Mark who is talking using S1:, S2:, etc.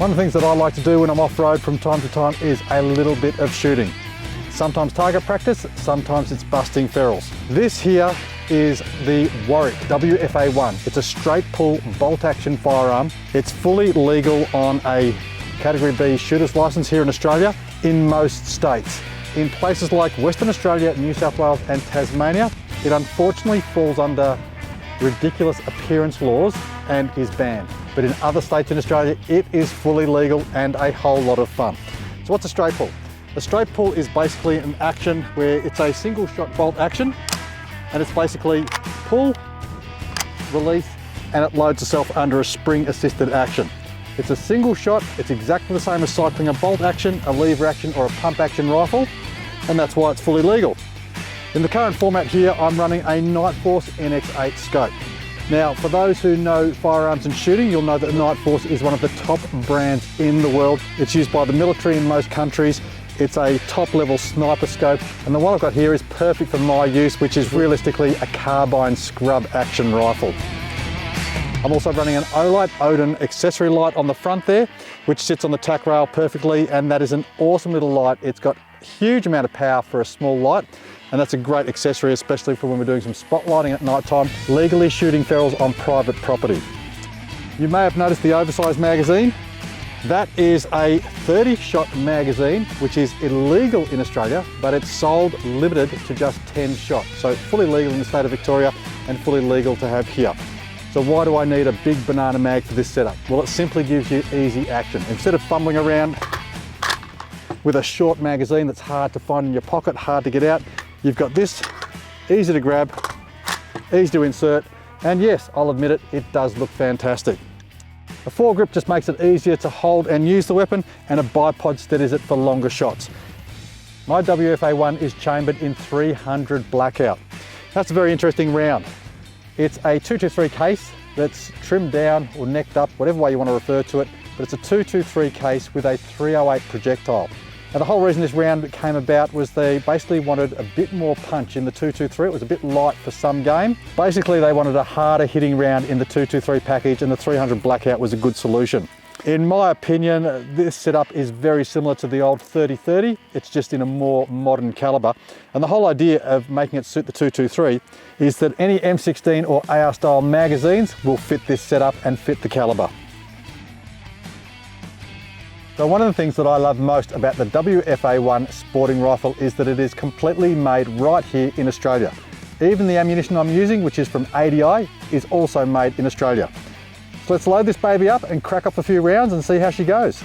S1: One of the things that I like to do when I'm off-road from time to time is a little bit of shooting. Sometimes target practice, sometimes it's busting ferals. This here is the Warwick WFA1. It's a straight pull bolt action firearm. It's fully legal on a Category B shooter's license here in Australia in most states. In places like Western Australia, New South Wales and Tasmania, it unfortunately falls under ridiculous appearance laws and is banned. But in other states in Australia, it is fully legal and a whole lot of fun. So what's a straight pull? A straight pull is basically an action where it's a single shot bolt action, and it's basically pull, release, and it loads itself under a spring assisted action. It's a single shot, it's exactly the same as cycling a bolt action, a lever action, or a pump action rifle, and that's why it's fully legal. In the current format here, I'm running a Nightforce NX8 scope. Now, for those who know firearms and shooting, you'll know that Nightforce is one of the top brands in the world. It's used by the military in most countries. It's a top level sniper scope, and the one I've got here is perfect for my use, which is realistically a carbine scrub action rifle. I'm also running an Olight Odin accessory light on the front there, which sits on the tack rail perfectly, and that is an awesome little light. It's got a huge amount of power for a small light, and that's a great accessory, especially for when we're doing some spotlighting at night time, legally shooting ferals on private property. You may have noticed the oversized magazine. That is a 30-shot magazine, which is illegal in Australia, but it's sold limited to just 10 shots. So fully legal in the state of Victoria and fully legal to have here. So why do I need a big banana mag for this setup? Well, it simply gives you easy action. Instead of fumbling around with a short magazine that's hard to find in your pocket, hard to get out, you've got this, easy to grab, easy to insert, and yes, I'll admit it, it does look fantastic. A foregrip just makes it easier to hold and use the weapon, and a bipod steadies it for longer shots. My WFA1 is chambered in 300 blackout. That's a very interesting round. It's a 223 case that's trimmed down or necked up, whatever way you want to refer to it, but it's a 223 case with a 308 projectile. Now, the whole reason this round came about was they basically wanted a bit more punch in the 223. It was a bit light for some game. Basically, they wanted a harder hitting round in the 223 package, and the 300 blackout was a good solution. In my opinion, this setup is very similar to the old 30-30. It's just in a more modern caliber. And the whole idea of making it suit the 223 is that any M16 or AR style magazines will fit this setup and fit the caliber. So one of the things that I love most about the WFA1 sporting rifle is that it is completely made right here in Australia. Even the ammunition I'm using, which is from ADI, is also made in Australia. So let's load this baby up and crack off a few rounds and see how she goes.